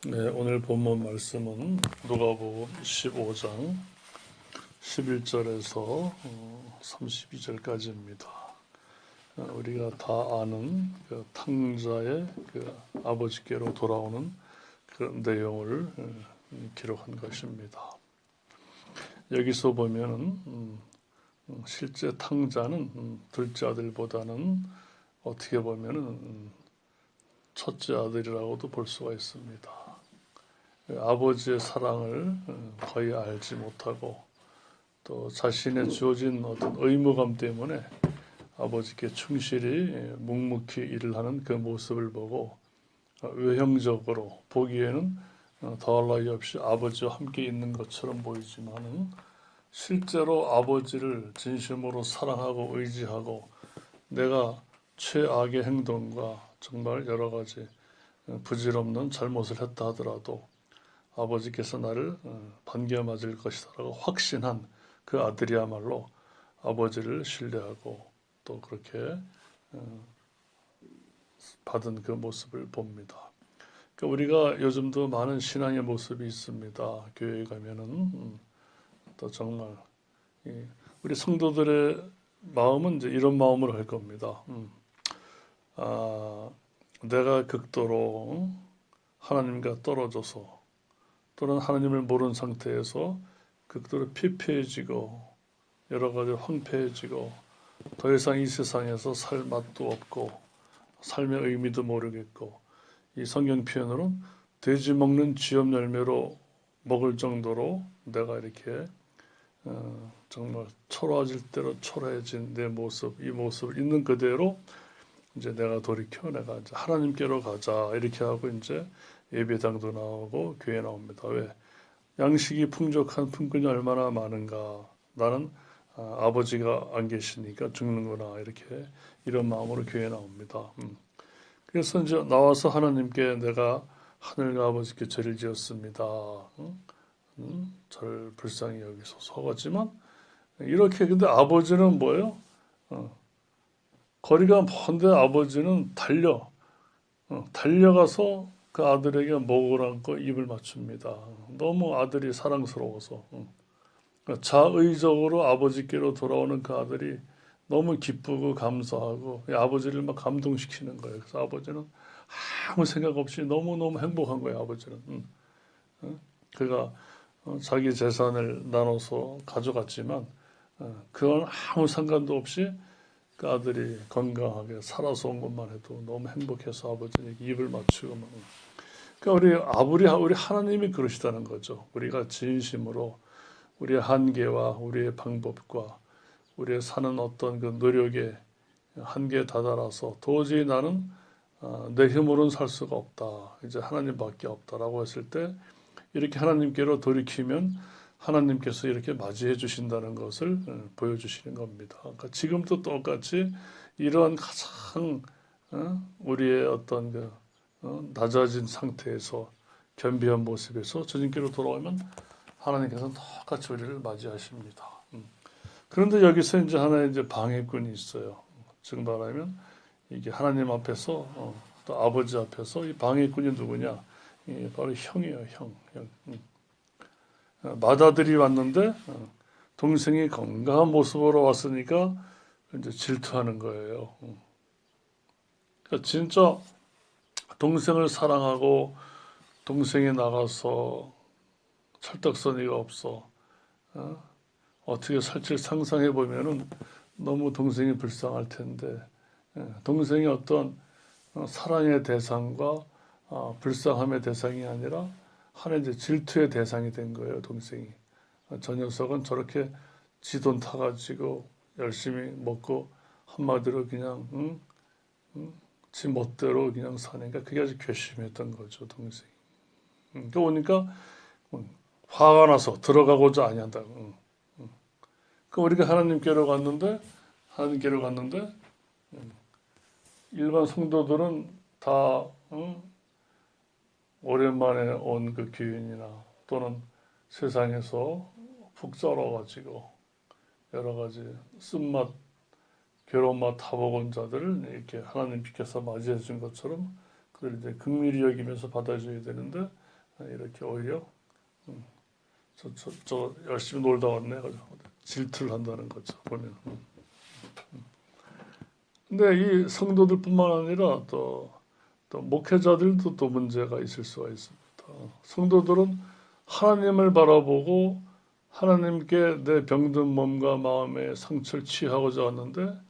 네, 오늘 본문 말씀은 누가복음 15장 11절에서 32절까지입니다. 우리가 다 아는 그 탕자의 그 아버지께로 돌아오는 그런 내용을 기록한 것입니다. 여기서 보면은 실제 탕자는 둘째 아들보다는 어떻게 보면은 첫째 아들이라고도 볼 수가 있습니다. 아버지의 사랑을 거의 알지 못하고 또 자신의 주어진 어떤 의무감 때문에 아버지께 충실히 묵묵히 일을 하는 그 모습을 보고 외형적으로 보기에는 더할 나위 없이 아버지와 함께 있는 것처럼 보이지만은 실제로 아버지를 진심으로 사랑하고 의지하고 내가 최악의 행동과 정말 여러 가지 부질없는 잘못을 했다 하더라도 아버지께서 나를 반겨 맞을 것이다라고 확신한 그 아들이야말로 아버지를 신뢰하고 또 그렇게 받은 그 모습을 봅니다. 그러니까 우리가 요즘도 많은 신앙의 모습이 있습니다. 교회에 가면은 또 정말 우리 성도들의 마음은 이제 이런 마음으로 할 겁니다. 내가 극도로 하나님과 떨어져서 또는 하나님을 모르는 상태에서 극도로 피폐해지고 여러 가지 황폐해지고 더 이상 이 세상에서 살 맛도 없고 삶의 의미도 모르겠고 이 성경 표현으로는 돼지 먹는 쥐염 열매로 먹을 정도로 내가 이렇게 정말 초라해질 대로 초라해진 내 모습, 이 모습을 있는 그대로 이제 내가 돌이켜 내가 이제 하나님께로 가자 이렇게 하고 이제 예배당도 나오고 교회 나옵니다. 왜? 양식이 풍족한 품꾼이 얼마나 많은가. 나는 아버지가 안 계시니까 죽는구나. 이렇게 이런 마음으로 교회 나옵니다. 그래서 이제 나와서 하나님께 내가 하늘과 아버지께 죄를 지었습니다. 저를 불쌍히 여기소서 하지만 이렇게 근데 아버지는 뭐예요? 거리가 먼데 아버지는 달려가서 그 아들에게 목을 안고 입을 맞춥니다. 너무 아들이 사랑스러워서 자의적으로 아버지께로 돌아오는 그 아들이 너무 기쁘고 감사하고 아버지를 막 감동시키는 거예요. 그래서 아버지는 아무 생각 없이 너무너무 행복한 거예요. 아버지는 그가 자기 재산을 나눠서 가져갔지만 그건 아무 상관도 없이 그 아들이 건강하게 살아서 온 것만 해도 너무 행복해서 아버지에게 입을 맞추고 그러니까 우리 하나님이 그러시다는 거죠. 우리가 진심으로 우리의 한계와 우리의 방법과 우리의 사는 어떤 그 노력의 한계에 다다라서 도저히 나는 내 힘으로는 살 수가 없다. 이제 하나님밖에 없다라고 했을 때 이렇게 하나님께로 돌이키면 하나님께서 이렇게 맞이해 주신다는 것을 보여주시는 겁니다. 그러니까 지금도 똑같이 이러한 가장 우리의 어떤 그 낮아진 상태에서 겸비한 모습에서 주님께로 돌아오면 하나님께서는 똑같이 우리를 맞이하십니다. 그런데 여기서 이제 하나의 이제 방해꾼이 있어요. 즉 말하면 이게 하나님 앞에서 또 아버지 앞에서 이 방해꾼이 누구냐? 바로 형이에요, 형. 맏아들이 왔는데 동생이 건강한 모습으로 왔으니까 이제 질투하는 거예요. 그러니까 진짜 동생을 사랑하고 동생이 나가서 철떡서니가 없어. 어떻게 살지 상상해 보면은 너무 동생이 불쌍할 텐데 동생이 어떤 사랑의 대상과 불쌍함의 대상이 아니라 하나의 이제 질투의 대상이 된 거예요. 동생이. 저 녀석은 저렇게 지 돈 타가지고 열심히 먹고 한마디로 그냥 지 멋대로 그냥 사니까 그게 아주 괘씸했던 거죠. 동생이. 그러니까 오니까 화가 나서 들어가고자 아니한다. 그 우리가 하나님께로 갔는데 일반 성도들은 다 오랜만에 온 그 교인이나 또는 세상에서 푹 썰어가지고 여러 가지 쓴맛, 괴로운 맛 타먹은 자들을 이렇게 하나님께서 맞이해 준 것처럼 그들 이제 긍휼히 여기면서 받아줘야 되는데 이렇게 오히려 저 열심히 놀다 왔네. 그죠? 질투를 한다는 거죠. 보면. 근데 이 성도들뿐만 아니라 또 목회자들도 또 문제가 있을 수가 있습니다. 성도들은 하나님을 바라보고 하나님께 내 병든 몸과 마음의 상처를 취하고자 하는데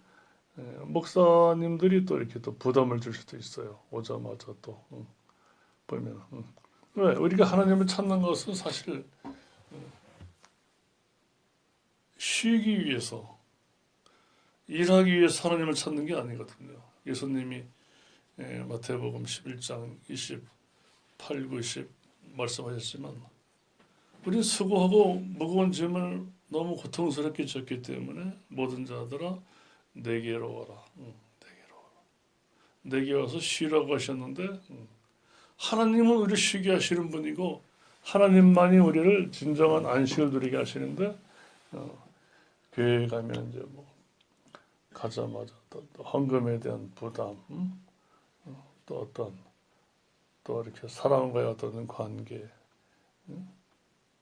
목사님들이 또 이렇게 또 부담을 줄 수도 있어요. 오자마자 또 보면 왜 우리가 하나님을 찾는 것은 사실 쉬기 위해서 일하기 위해서 하나님을 찾는 게 아니거든요. 예수님이 마태복음 11장 28, 90 말씀하셨지만 우리 수고하고 무거운 짐을 너무 고통스럽게 졌기 때문에 모든 자들아 내게로 와라. 내게 와서 쉬라고 하셨는데 하나님은 우리를 쉬게 하시는 분이고 하나님만이 우리를 진정한 안식을 누리게 하시는데 교회에 가면 이제 뭐 가자마자 또 헌금에 대한 부담, 또 어떤 또 이렇게 사람과의 어떤 관계,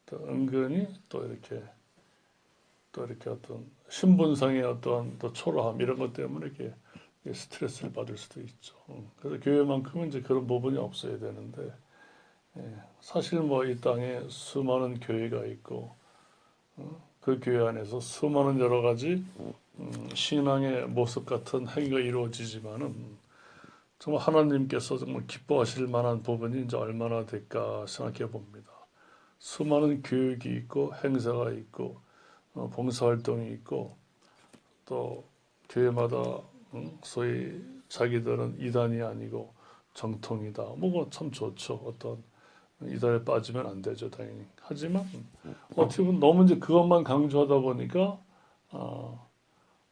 또 은근히 또 이렇게 어떤 신분상의 어떠한 또 초라함 이런 것 때문에 이렇게 스트레스를 받을 수도 있죠. 그래서 교회만큼은 이제 그런 부분이 없어야 되는데 사실 뭐 이 땅에 수많은 교회가 있고 그 교회 안에서 수많은 여러 가지 신앙의 모습 같은 행위가 이루어지지만은 정말 하나님께서 정말 기뻐하실 만한 부분이 이제 얼마나 될까 생각해 봅니다. 수많은 교육이 있고 행사가 있고 봉사활동이 있고 또 교회마다 소위 자기들은 이단이 아니고 정통이다. 뭐 참 좋죠. 어떤 이단에 빠지면 안 되죠, 당연히. 하지만 어떻게 보면 너무 이제 그것만 강조하다 보니까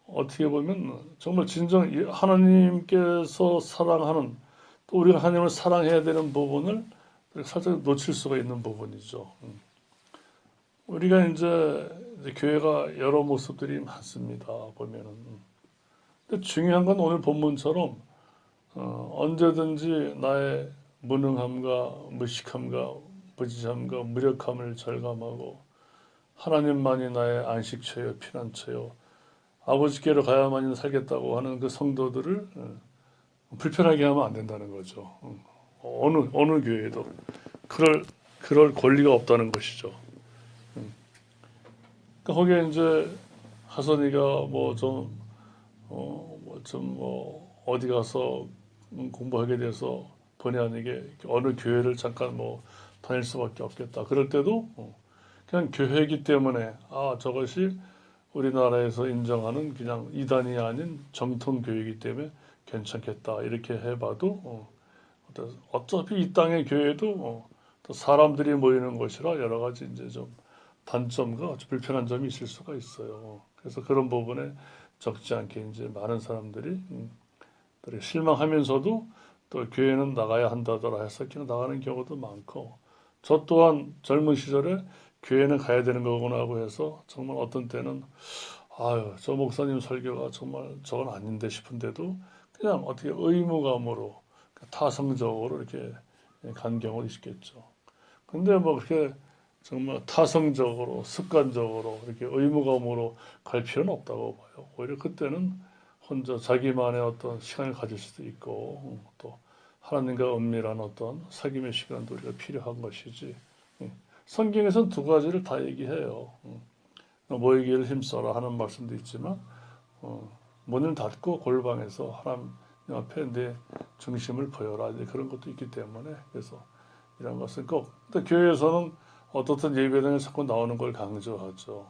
어떻게 보면 정말 진정 하나님께서 사랑하는 또 우리가 하나님을 사랑해야 되는 부분을 살짝 놓칠 수가 있는 부분이죠. 우리가 이제 교회가 여러 모습들이 많습니다. 보면은. 근데 중요한 건 오늘 본문처럼 언제든지 나의 무능함과 무식함과 부지함과 무력함을 절감하고 하나님만이 나의 안식처요 피난처요 아버지께로 가야만이 살겠다고 하는 그 성도들을 불편하게 하면 안 된다는 거죠. 어느 교회도 그럴 권리가 없다는 것이죠. 그러니까 거기에 이제 하선이가 어디 가서 공부하게 돼서 본의 아니게 어느 교회를 잠깐 다닐 수밖에 없겠다. 그럴 때도 그냥 교회이기 때문에 저것이 우리나라에서 인정하는 그냥 이단이 아닌 정통 교회이기 때문에 괜찮겠다 이렇게 해봐도 어차피 이 땅의 교회도 또 사람들이 모이는 곳이라 여러 가지 이제 좀 단점과 아주 불편한 점이 있을 수가 있어요. 그래서 그런 부분에 적지 않게 이제 많은 사람들이 실망하면서도 또 교회는 나가야 한다더라 해서 그냥 나가는 경우도 많고 저 또한 젊은 시절에 교회는 가야 되는 거구나 하고 해서 정말 어떤 때는 저 목사님 설교가 정말 저건 아닌데 싶은데도 그냥 어떻게 의무감으로 타성적으로 이렇게 간 경우도 있겠죠. 근데 그렇게 정말 타성적으로 습관적으로 이렇게 의무감으로 갈 필요는 없다고 봐요. 오히려 그때는 혼자 자기만의 어떤 시간을 가질 수도 있고 또 하나님과 은밀한 어떤 사귐의 시간도 우리가 필요한 것이지. 성경에서는 두 가지를 다 얘기해요. 모이기를 힘써라 하는 말씀도 있지만 문을 닫고 골방에서 하나님 앞에 내 중심을 보여라 그런 것도 있기 때문에 그래서 이런 것은 꼭 또 교회에서는 어떻든 예배당에 자꾸 나오는 걸 강조하죠.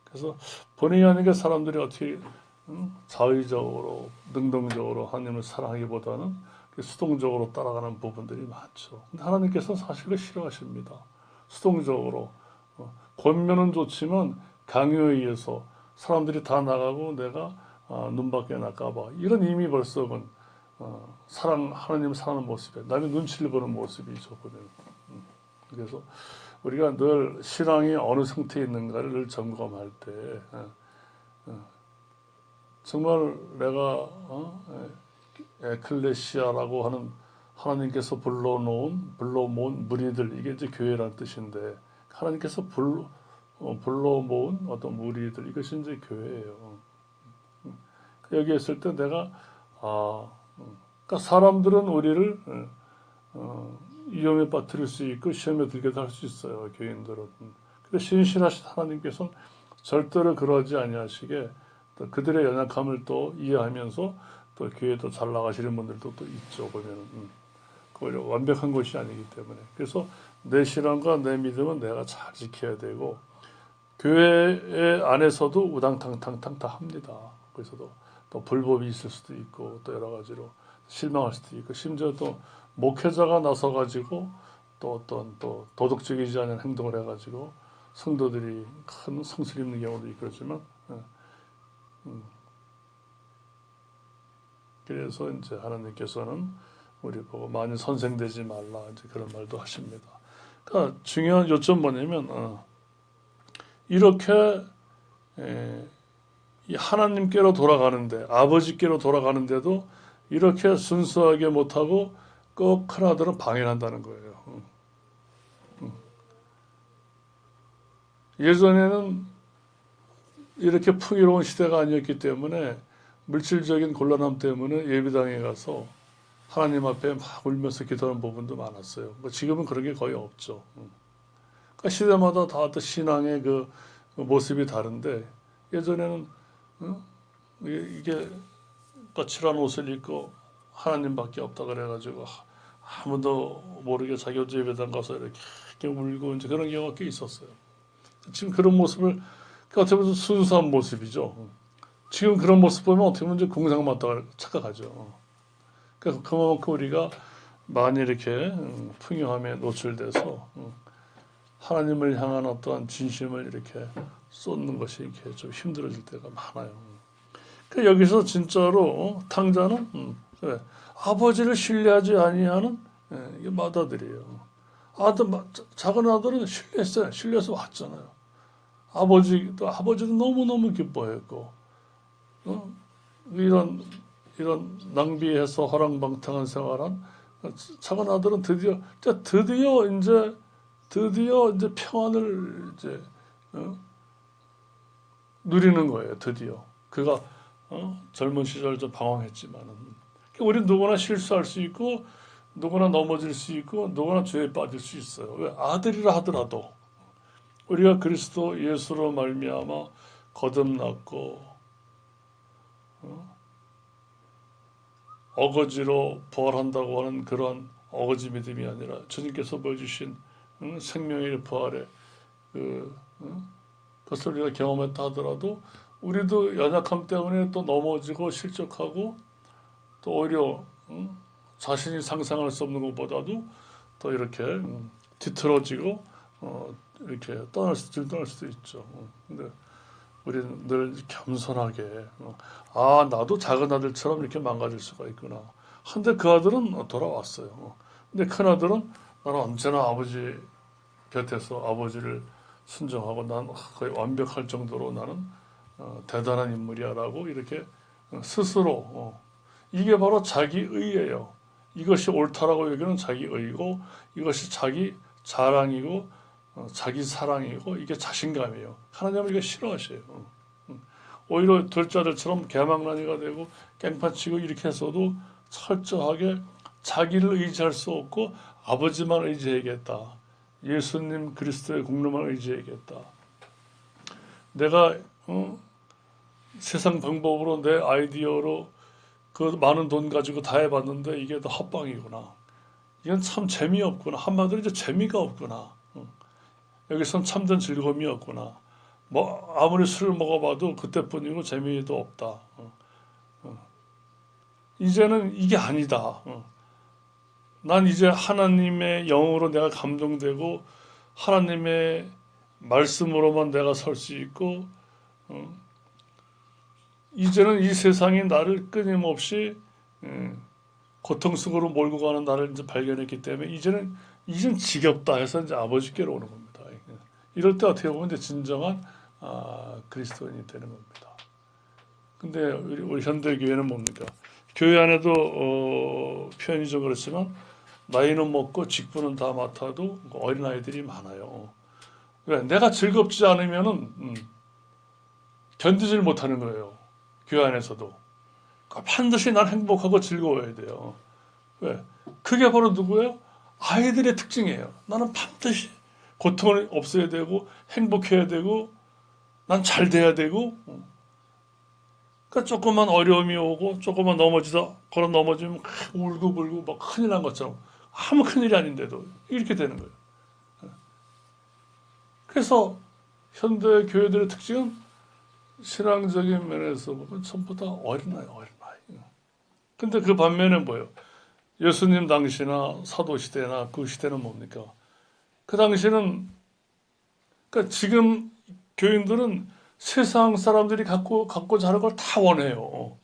그래서 본의 아니게 사람들이 어떻게 자의적으로 능동적으로 하나님을 사랑하기보다는 수동적으로 따라가는 부분들이 많죠. 근데 하나님께서는 사실 그 싫어하십니다. 수동적으로 권면은 좋지만 강요에 의해서 사람들이 다 나가고 내가 눈 밖에 나갈까 이런 이미 벌써는 하나님을 사랑하는 모습에 남의 눈치를 보는 모습이죠. 그래서 우리가 늘 신앙이 어느 상태에 있는가를 늘 점검할 때 정말 내가 에클레시아라고 하는 하나님께서 불러 모은 무리들, 이게 이제 교회라는 뜻인데, 하나님께서 불러 모은 어떤 무리들, 이것이 이제 교회예요. 여기 있을 때 내가 그러니까 사람들은 우리를 위험에 빠뜨릴 수 있고 시험에 들게도 할 수 있어요. 교인들은. 근데 신실하신 하나님께서는 절대로 그러지 아니하시게 또 그들의 연약함을 또 이해하면서 또 교회도 잘 나가시는 분들도 또 있죠. 보면은 그걸 완벽한 것이 아니기 때문에. 그래서 내 신앙과 내 믿음은 내가 잘 지켜야 되고, 교회 안에서도 우당탕탕탕 다 합니다. 그래서도 또 불법이 있을 수도 있고 또 여러 가지로 실망할 수도 있고, 심지어 또 목회자가 나서 가지고 또 어떤 또 도덕적이지 않은 행동을 해가지고 성도들이 큰 상실 입는 경우도 있고 그렇지만, 그래서 이제 하나님께서는 우리 보고 많이 선생되지 말라 이제 그런 말도 하십니다. 그러니까 중요한 요점 뭐냐면 이렇게 이 하나님께로 돌아가는데, 아버지께로 돌아가는데도 이렇게 순수하게 못하고 꼭 큰아들은 방해한다는 거예요. 예전에는 이렇게 풍요로운 시대가 아니었기 때문에 물질적인 곤란함 때문에 예배당에 가서 하나님 앞에 막 울면서 기도하는 부분도 많았어요. 지금은 그런 게 거의 없죠. 그러니까 시대마다 다 또 신앙의 그 모습이 다른데, 예전에는 이게 거칠한 옷을 입고 하나님밖에 없다 그래가지고 아무도 모르게 자기 혼자 예배당 가서 이렇게 울고 이제 그런 경우가 꽤 있었어요. 지금 그런 모습을, 어떻게 보면 순수한 모습이죠. 지금 그런 모습 보면 어떻게 보면 이제 공상맞다 착각하죠. 그러니까 그만큼 우리가 많이 이렇게 풍요함에 노출돼서 하나님을 향한 어떠한 진심을 이렇게 쏟는 것이 이렇게 좀 힘들어질 때가 많아요. 그 여기서 진짜로 탕자는 그래, 아버지를 신뢰하지 아니하는 이게 맏아들이에요. 작은 아들은 신뢰했어요. 신뢰해서 왔잖아요. 아버지도 너무너무 기뻐했고, 이런 낭비해서 허랑방탕한 생활한 작은 아들은 드디어 이제 평안을 이제 누리는 거예요. 드디어 그가 젊은 시절 좀 방황했지만은, 우리 누구나 실수할 수 있고 누구나 넘어질 수 있고 누구나 죄에 빠질 수 있어요. 왜? 아들이라 하더라도 우리가 그리스도 예수로 말미암아 거듭났고 어거지로 부활한다고 하는 그런 어거지 믿음이 아니라 주님께서 보여주신 생명의 부활의 그것을 우리가 경험했다 하더라도 우리도 연약함 때문에 또 넘어지고 실족하고 또 오히려 자신이 상상할 수 없는 것보다도 더 이렇게 뒤틀어지고 이렇게 떠날 수도 있죠. 근데 우리는 늘 겸손하게 나도 작은 아들처럼 이렇게 망가질 수가 있구나. 근데 그 아들은 돌아왔어요. 근데 큰 아들은 나는 언제나 아버지 곁에서 아버지를 순종하고 난 거의 완벽할 정도로 나는 대단한 인물이야라고 이렇게 스스로 이게 바로 자기의예요. 이것이 옳다라고 여기는 자기의고, 이것이 자기 자랑이고 자기 사랑이고, 이게 자신감이에요. 하나님은 이거 싫어하셔요. 오히려 둘째 아들처럼 개망나니가 되고 깽판치고 이렇게 해서도 철저하게 자기를 의지할 수 없고 아버지만 의지해야겠다. 예수님 그리스도의 공로만 의지해야겠다. 내가 세상 방법으로 내 아이디어로 그 많은 돈 가지고 다 해봤는데 이게 다 헛방이구나. 이건 참 재미없구나. 한마디로 이제 재미가 없구나. 여기선 참된 즐거움이 없구나. 뭐 아무리 술을 먹어봐도 그때뿐이고 재미도 없다. 이제는 이게 아니다. 난 이제 하나님의 영으로 내가 감동되고 하나님의 말씀으로만 내가 설 수 있고, 이제는 이 세상이 나를 끊임없이 고통 속으로 몰고 가는 나를 이제 발견했기 때문에 이제는 지겹다 해서 이제 아버지께로 오는 겁니다. 이럴 때 어떻게 보면 이제 진정한 그리스도인이 되는 겁니다. 근데 우리 현대 교회는 뭡니까? 교회 안에도 표현이 좀 그렇지만 나이는 먹고 직분은 다 맡아도 어린 아이들이 많아요. 왜? 내가 즐겁지 않으면은 견디질 못하는 거예요. 교회 안에서도 반드시 난 행복하고 즐거워야 돼요. 왜? 그게 바로 누구예요? 아이들의 특징이에요. 나는 반드시 고통은 없어야 되고 행복해야 되고 난 잘 돼야 되고 그러니까 조금만 어려움이 오고 조금만 걸어 넘어지면 울고불고 막 큰일 난 것처럼 아무 큰일이 아닌데도 이렇게 되는 거예요. 그래서 현대 교회들의 특징은 신앙적인 면에서 보면 전부 다 어린아이. 근데 그 반면에 뭐예요? 예수님 당시나 사도시대나 그 시대는 뭡니까? 그 당시는 그러니까 지금 교인들은 세상 사람들이 갖고 자란 걸 다 원해요.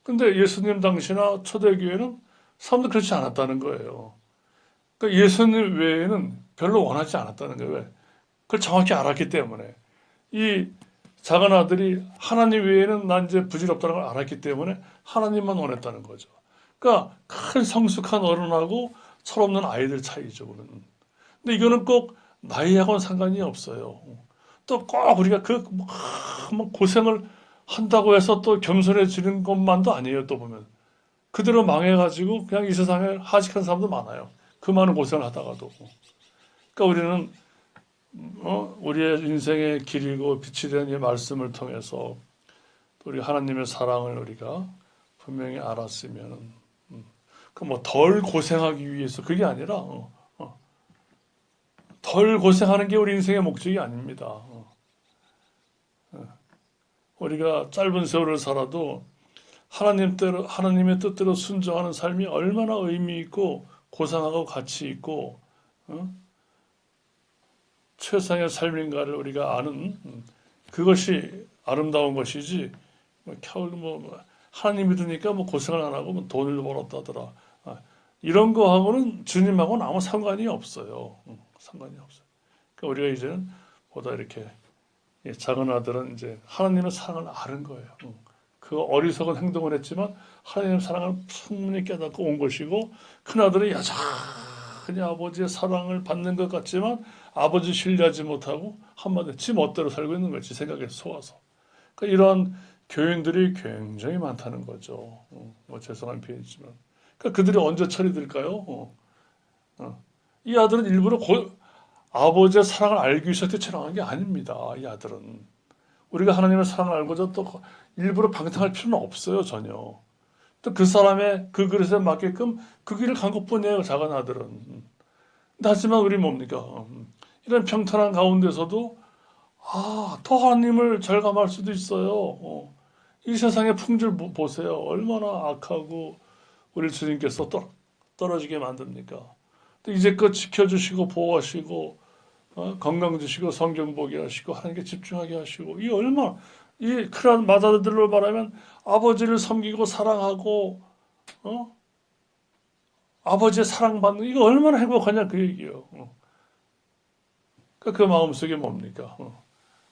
근데 예수님 당시나 초대교회는 사람들 그렇지 않았다는 거예요. 그러니까 예수님 외에는 별로 원하지 않았다는 거예요. 왜? 그걸 정확히 알았기 때문에. 이 작은 아들이 하나님 외에는 난 이제 부질없다는 걸 알았기 때문에 하나님만 원했다는 거죠. 그러니까 큰 성숙한 어른하고 철없는 아이들 차이죠. 근데 이거는 꼭 나이하고는 상관이 없어요. 또 꼭 우리가 고생을 한다고 해서 또 겸손해지는 것만도 아니에요. 또 보면 그대로 망해가지고 그냥 이 세상에 하직한 사람도 많아요. 그 많은 고생을 하다가도. 그러니까 우리는 우리의 인생의 길이고 빛이 되는 이 말씀을 통해서 우리 하나님의 사랑을 우리가 분명히 알았으면은 그 뭐 덜 고생하기 위해서 그게 아니라 덜 고생하는 게 우리 인생의 목적이 아닙니다. 우리가 짧은 세월을 살아도 하나님의 뜻대로 순종하는 삶이 얼마나 의미 있고 고상하고 가치 있고 최상의 삶인가를 우리가 아는 그것이 아름다운 것이지. 하나님 믿으니까 고생을 안 하고 돈을 벌었다더라. 이런 거하고는 주님하고는 아무 상관이 없어요. 상관이 없어요. 그러니까 우리가 이제는 보다 이렇게 작은 아들은 이제 하나님의 사랑을 아는 거예요. 그 어리석은 행동을 했지만 하나님의 사랑을 충분히 깨닫고 온 것이고, 큰 아들은 여전히 아버지의 사랑을 받는 것 같지만 아버지 신뢰하지 못하고 한마디로 지 멋대로 살고 있는 거지, 생각에 속아서. 그러니까 이런 교인들이 굉장히 많다는 거죠. 죄송한 표현이지만. 그러니까 그들이 언제 철이 들까요? 이 아들은 일부러 아버지의 사랑을 알기 위해서 태어난 게 아닙니다. 이 아들은 우리가 하나님의 사랑을 알고자 또 일부러 방탕할 필요는 없어요, 전혀. 또 그 사람의 그 그릇에 맞게끔 그 길을 간 것뿐이에요, 작은 아들은. 하지만 우리 뭡니까? 이런 평탄한 가운데서도 더 하나님을 절감할 수도 있어요. 이 세상의 풍질 보세요. 얼마나 악하고 우리 주님께서 떨어지게 만듭니까? 이제껏 지켜주시고 보호하시고 건강 주시고 성경 보게 하시고 하나님께 집중하게 하시고, 이 크란 마다들로 말하면 아버지를 섬기고 사랑하고 아버지의 사랑받는, 이거 얼마나 행복하냐 그 얘기예요. 그 마음속에 뭡니까?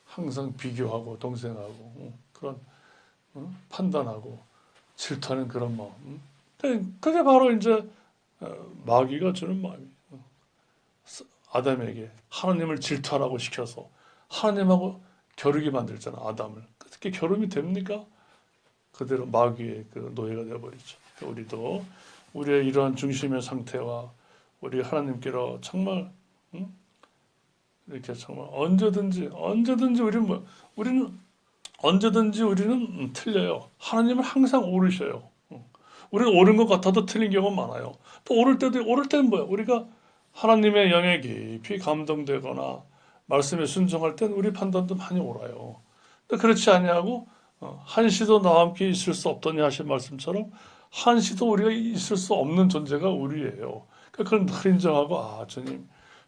항상 비교하고 동생하고 그런 판단하고 질투하는 그런 마음. 그게 바로 이제 마귀가 주는 마음이에요. 아담에게 하나님을 질투하라고 시켜서 하나님하고 겨루게 만들잖아, 아담을. 그렇게 겨루면 됩니까? 그대로 마귀의 그 노예가 되어버리죠. 우리도 우리의 이러한 중심의 상태와 우리 하나님께로 정말 이렇게 정말 언제든지 우리는 언제든지 우리는 틀려요. 하나님은 항상 오르셔요. 우리는 옳은 것 같아도 틀린 경우가 많아요. 또 오를 때는 뭐야? 우리가 하나님의 영에 깊이 감동되거나 말씀에 순종할 땐 우리 판단도 많이 옳아요. 근데 그렇지 아니하고 한시도 나와 함께 있을 수 없더니 하신 말씀처럼 한시도 우리가 있을 수 없는 존재가 우리예요. 그걸 늘 인정하고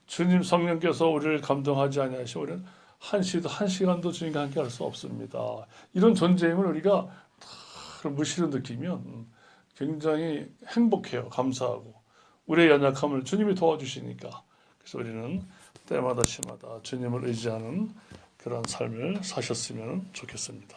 주님 성령께서 우리를 감동하지 아니하시고 우리는 한시도 한 시간도 주님과 함께 할 수 없습니다. 이런 존재임을 우리가 무시로 느끼면 굉장히 행복해요. 감사하고 우리의 연약함을 주님이 도와주시니까. 그래서 우리는 때마다 시마다 주님을 의지하는 그런 삶을 사셨으면 좋겠습니다.